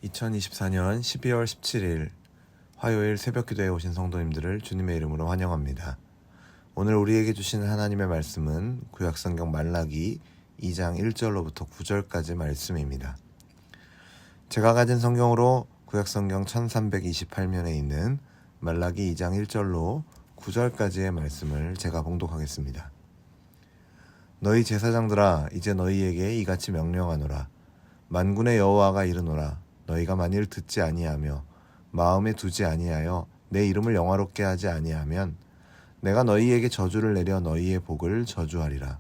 2024년 12월 17일 화요일 새벽기도에 오신 성도님들을 주님의 이름으로 환영합니다. 오늘 우리에게 주신 하나님의 말씀은 구약성경 말라기 2장 1절로부터 9절까지 말씀입니다. 제가 가진 성경으로 구약성경 1328면에 있는 말라기 2장 1절로 9절까지의 말씀을 제가 봉독하겠습니다. 너희 제사장들아, 이제 너희에게 이같이 명령하노라. 만군의 여호와가 이르노라. 너희가 만일 듣지 아니하며 마음에 두지 아니하여 내 이름을 영화롭게 하지 아니하면 내가 너희에게 저주를 내려 너희의 복을 저주하리라.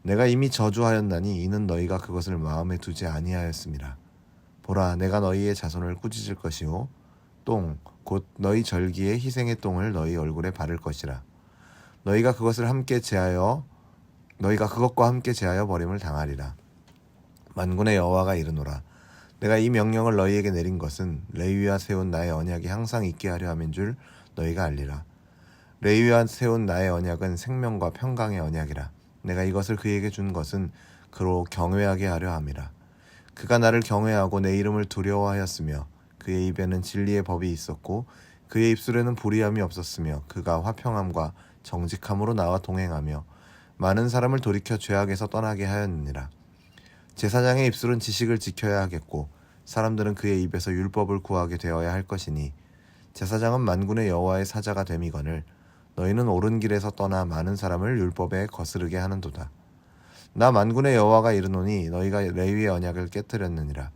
내가 이미 저주하였나니 이는 너희가 그것을 마음에 두지 아니하였음이라. 보라, 내가 너희의 자손을 꾸짖을 것이요 똥 곧 너희 절기의 희생의 똥을 너희 얼굴에 바를 것이라. 너희가 그것과 함께 제하여 버림을 당하리라. 만군의 여호와가 이르노라. 내가 이 명령을 너희에게 내린 것은 레위와 세운 나의 언약이 항상 있게 하려 함인 줄 너희가 알리라. 레위와 세운 나의 언약은 생명과 평강의 언약이라. 내가 이것을 그에게 준 것은 그로 경외하게 하려 함이라. 그가 나를 경외하고 내 이름을 두려워하였으며 그의 입에는 진리의 법이 있었고 그의 입술에는 불의함이 없었으며 그가 화평함과 정직함으로 나와 동행하며 많은 사람을 돌이켜 죄악에서 떠나게 하였느니라. 제사장의 입술은 지식을 지켜야 하겠고 사람들은 그의 입에서 율법을 구하게 되어야 할 것이니 제사장은 만군의 여호와의 사자가 됨이거늘 너희는 옳은 길에서 떠나 많은 사람을 율법에 거스르게 하는도다. 나 만군의 여호와가 이르노니 너희가 레위의 언약을 깨뜨렸느니라.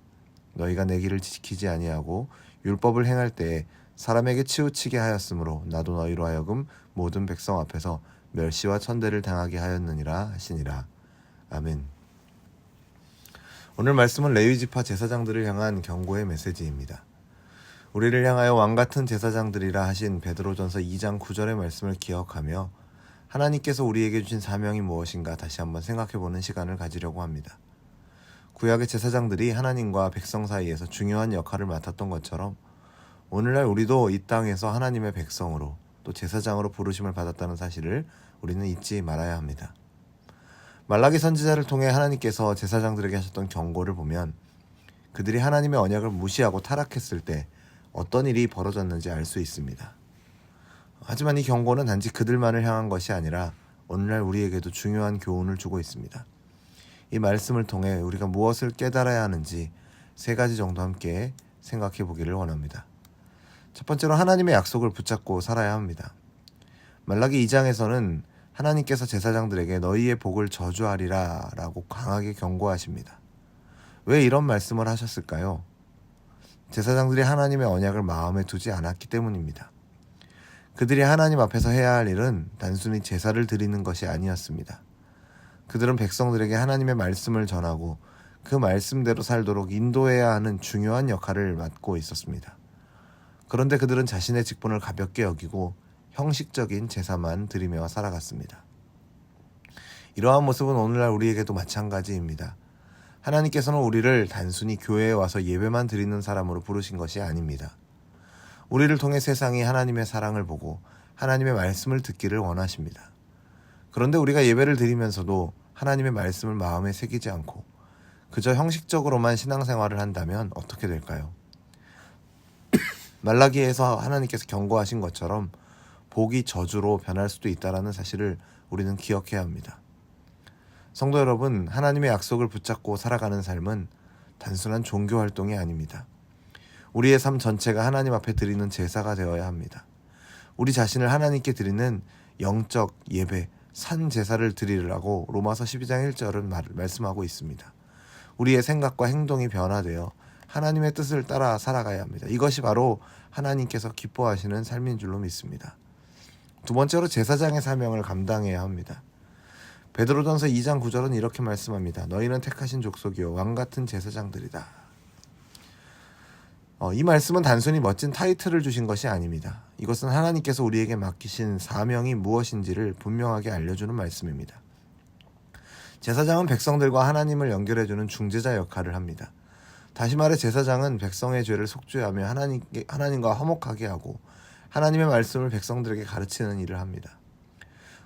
너희가 내 길을 지키지 아니하고 율법을 행할 때에 사람에게 치우치게 하였으므로 나도 너희로 하여금 모든 백성 앞에서 멸시와 천대를 당하게 하였느니라 하시니라. 아멘. 오늘 말씀은 레위지파 제사장들을 향한 경고의 메시지입니다. 우리를 향하여 왕같은 제사장들이라 하신 베드로전서 2장 9절의 말씀을 기억하며 하나님께서 우리에게 주신 사명이 무엇인가 다시 한번 생각해보는 시간을 가지려고 합니다. 구약의 제사장들이 하나님과 백성 사이에서 중요한 역할을 맡았던 것처럼 오늘날 우리도 이 땅에서 하나님의 백성으로 또 제사장으로 부르심을 받았다는 사실을 우리는 잊지 말아야 합니다. 말라기 선지자를 통해 하나님께서 제사장들에게 하셨던 경고를 보면 그들이 하나님의 언약을 무시하고 타락했을 때 어떤 일이 벌어졌는지 알 수 있습니다. 하지만 이 경고는 단지 그들만을 향한 것이 아니라 오늘날 우리에게도 중요한 교훈을 주고 있습니다. 이 말씀을 통해 우리가 무엇을 깨달아야 하는지 세 가지 정도 함께 생각해 보기를 원합니다. 첫 번째로 하나님의 약속을 붙잡고 살아야 합니다. 말라기 2장에서는 하나님께서 제사장들에게 너희의 복을 저주하리라 라고 강하게 경고하십니다. 왜 이런 말씀을 하셨을까요? 제사장들이 하나님의 언약을 마음에 두지 않았기 때문입니다. 그들이 하나님 앞에서 해야 할 일은 단순히 제사를 드리는 것이 아니었습니다. 그들은 백성들에게 하나님의 말씀을 전하고 그 말씀대로 살도록 인도해야 하는 중요한 역할을 맡고 있었습니다. 그런데 그들은 자신의 직분을 가볍게 여기고 형식적인 제사만 드리며 살아갔습니다. 이러한 모습은 오늘날 우리에게도 마찬가지입니다. 하나님께서는 우리를 단순히 교회에 와서 예배만 드리는 사람으로 부르신 것이 아닙니다. 우리를 통해 세상이 하나님의 사랑을 보고 하나님의 말씀을 듣기를 원하십니다. 그런데 우리가 예배를 드리면서도 하나님의 말씀을 마음에 새기지 않고 그저 형식적으로만 신앙생활을 한다면 어떻게 될까요? 말라기에서 하나님께서 경고하신 것처럼 복이 저주로 변할 수도 있다는 사실을 우리는 기억해야 합니다. 성도 여러분, 하나님의 약속을 붙잡고 살아가는 삶은 단순한 종교 활동이 아닙니다. 우리의 삶 전체가 하나님 앞에 드리는 제사가 되어야 합니다. 우리 자신을 하나님께 드리는 영적 예배, 산 제사를 드리라고 로마서 12장 1절은 말씀하고 있습니다. 우리의 생각과 행동이 변화되어 하나님의 뜻을 따라 살아가야 합니다. 이것이 바로 하나님께서 기뻐하시는 삶인 줄로 믿습니다. 두 번째로 제사장의 사명을 감당해야 합니다. 베드로전서 2장 9절은 이렇게 말씀합니다. 너희는 택하신 족속이요 왕같은 제사장들이다. 이 말씀은 단순히 멋진 타이틀을 주신 것이 아닙니다. 이것은 하나님께서 우리에게 맡기신 사명이 무엇인지를 분명하게 알려주는 말씀입니다. 제사장은 백성들과 하나님을 연결해주는 중재자 역할을 합니다. 다시 말해 제사장은 백성의 죄를 속죄하며 하나님과 화목하게 하고 하나님의 말씀을 백성들에게 가르치는 일을 합니다.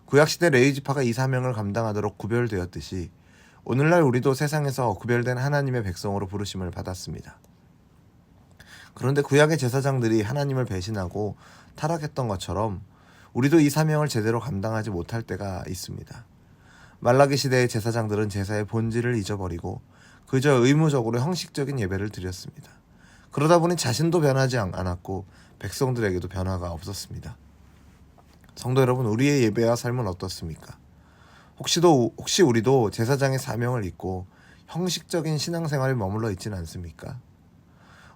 구약시대 레위지파가 이 사명을 감당하도록 구별되었듯이 오늘날 우리도 세상에서 구별된 하나님의 백성으로 부르심을 받았습니다. 그런데 구약의 제사장들이 하나님을 배신하고 타락했던 것처럼 우리도 이 사명을 제대로 감당하지 못할 때가 있습니다. 말라기 시대의 제사장들은 제사의 본질을 잊어버리고 그저 의무적으로 형식적인 예배를 드렸습니다. 그러다 보니 자신도 변하지 않았고 백성들에게도 변화가 없었습니다. 성도 여러분, 우리의 예배와 삶은 어떻습니까? 혹시 우리도 제사장의 사명을 잊고 형식적인 신앙생활에 머물러 있지는 않습니까?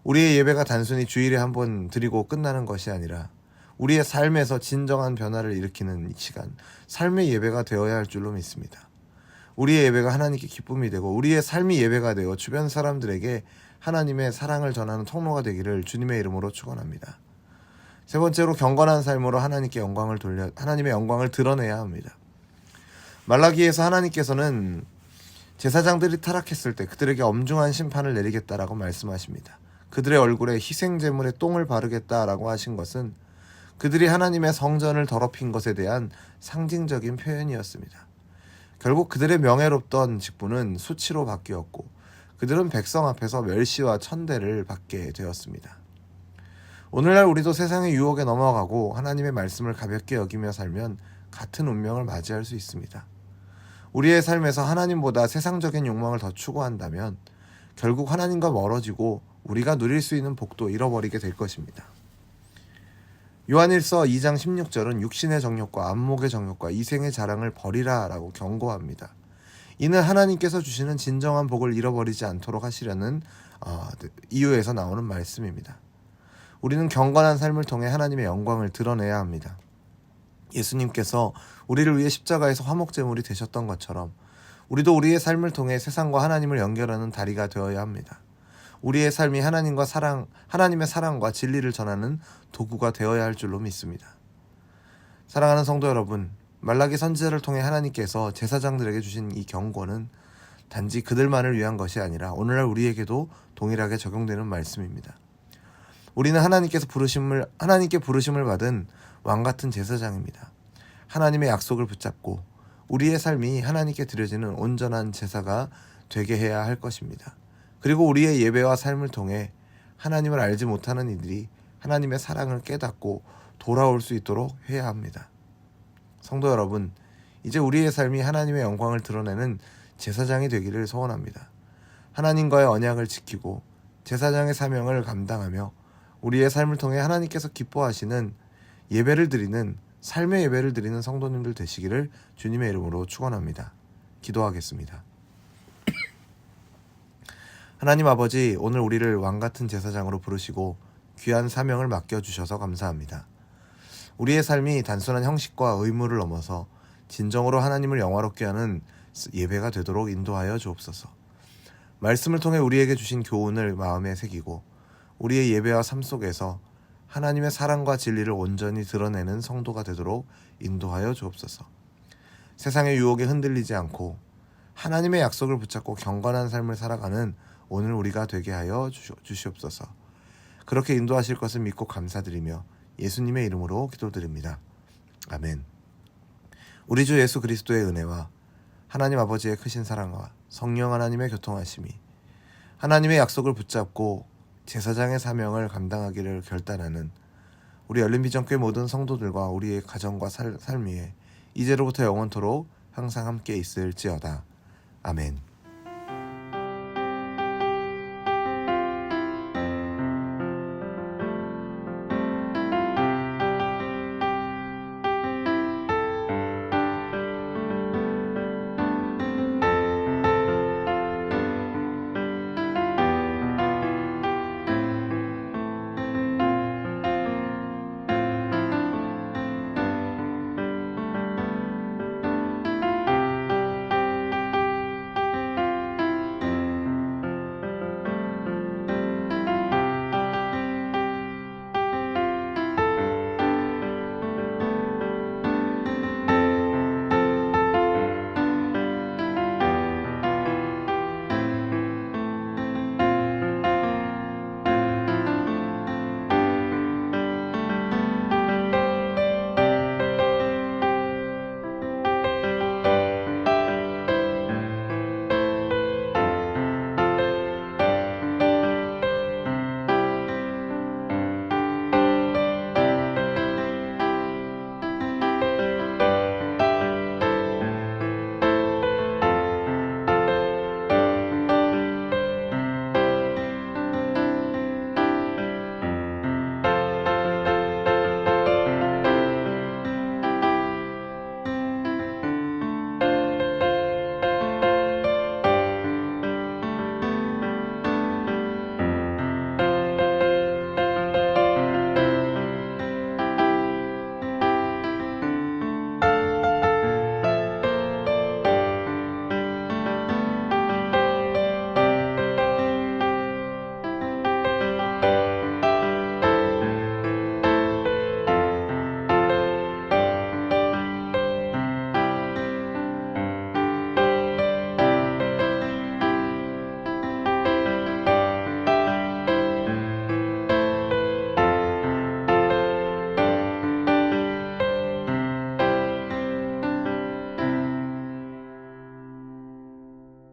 우리의 예배가 단순히 주일에 한 번 드리고 끝나는 것이 아니라 우리의 삶에서 진정한 변화를 일으키는 시간, 삶의 예배가 되어야 할 줄로 믿습니다. 우리의 예배가 하나님께 기쁨이 되고 우리의 삶이 예배가 되어 주변 사람들에게 하나님의 사랑을 전하는 통로가 되기를 주님의 이름으로 축원합니다. 세 번째로 경건한 삶으로 하나님의 영광을 드러내야 합니다. 말라기에서 하나님께서는 제사장들이 타락했을 때 그들에게 엄중한 심판을 내리겠다라고 말씀하십니다. 그들의 얼굴에 희생제물의 똥을 바르겠다라고 하신 것은 그들이 하나님의 성전을 더럽힌 것에 대한 상징적인 표현이었습니다. 결국 그들의 명예롭던 직분은 수치로 바뀌었고 그들은 백성 앞에서 멸시와 천대를 받게 되었습니다. 오늘날 우리도 세상의 유혹에 넘어가고 하나님의 말씀을 가볍게 여기며 살면 같은 운명을 맞이할 수 있습니다. 우리의 삶에서 하나님보다 세상적인 욕망을 더 추구한다면 결국 하나님과 멀어지고 우리가 누릴 수 있는 복도 잃어버리게 될 것입니다. 요한일서 2장 16절은 육신의 정욕과 안목의 정욕과 이생의 자랑을 버리라 라고 경고합니다. 이는 하나님께서 주시는 진정한 복을 잃어버리지 않도록 하시려는 이유에서 나오는 말씀입니다. 우리는 경건한 삶을 통해 하나님의 영광을 드러내야 합니다. 예수님께서 우리를 위해 십자가에서 화목제물이 되셨던 것처럼 우리도 우리의 삶을 통해 세상과 하나님을 연결하는 다리가 되어야 합니다. 우리의 삶이 하나님의 사랑과 진리를 전하는 도구가 되어야 할 줄로 믿습니다. 사랑하는 성도 여러분, 말라기 선지자를 통해 하나님께서 제사장들에게 주신 이 경고는 단지 그들만을 위한 것이 아니라 오늘날 우리에게도 동일하게 적용되는 말씀입니다. 우리는 하나님께 부르심을 받은 왕같은 제사장입니다. 하나님의 약속을 붙잡고 우리의 삶이 하나님께 드려지는 온전한 제사가 되게 해야 할 것입니다. 그리고 우리의 예배와 삶을 통해 하나님을 알지 못하는 이들이 하나님의 사랑을 깨닫고 돌아올 수 있도록 해야 합니다. 성도 여러분, 이제 우리의 삶이 하나님의 영광을 드러내는 제사장이 되기를 소원합니다. 하나님과의 언약을 지키고 제사장의 사명을 감당하며 우리의 삶을 통해 하나님께서 기뻐하시는 삶의 예배를 드리는 성도님들 되시기를 주님의 이름으로 축원합니다. 기도하겠습니다. 하나님 아버지, 오늘 우리를 왕같은 제사장으로 부르시고 귀한 사명을 맡겨주셔서 감사합니다. 우리의 삶이 단순한 형식과 의무를 넘어서 진정으로 하나님을 영화롭게 하는 예배가 되도록 인도하여 주옵소서. 말씀을 통해 우리에게 주신 교훈을 마음에 새기고 우리의 예배와 삶 속에서 하나님의 사랑과 진리를 온전히 드러내는 성도가 되도록 인도하여 주옵소서. 세상의 유혹에 흔들리지 않고 하나님의 약속을 붙잡고 경건한 삶을 살아가는 오늘 우리가 되게 하여 주시옵소서. 그렇게 인도하실 것을 믿고 감사드리며 예수님의 이름으로 기도드립니다. 아멘. 우리 주 예수 그리스도의 은혜와 하나님 아버지의 크신 사랑과 성령 하나님의 교통하심이 하나님의 약속을 붙잡고 제사장의 사명을 감당하기를 결단하는 우리 열린비전교회 모든 성도들과 우리의 가정과 삶 위에 이제로부터 영원토록 항상 함께 있을지어다. 아멘.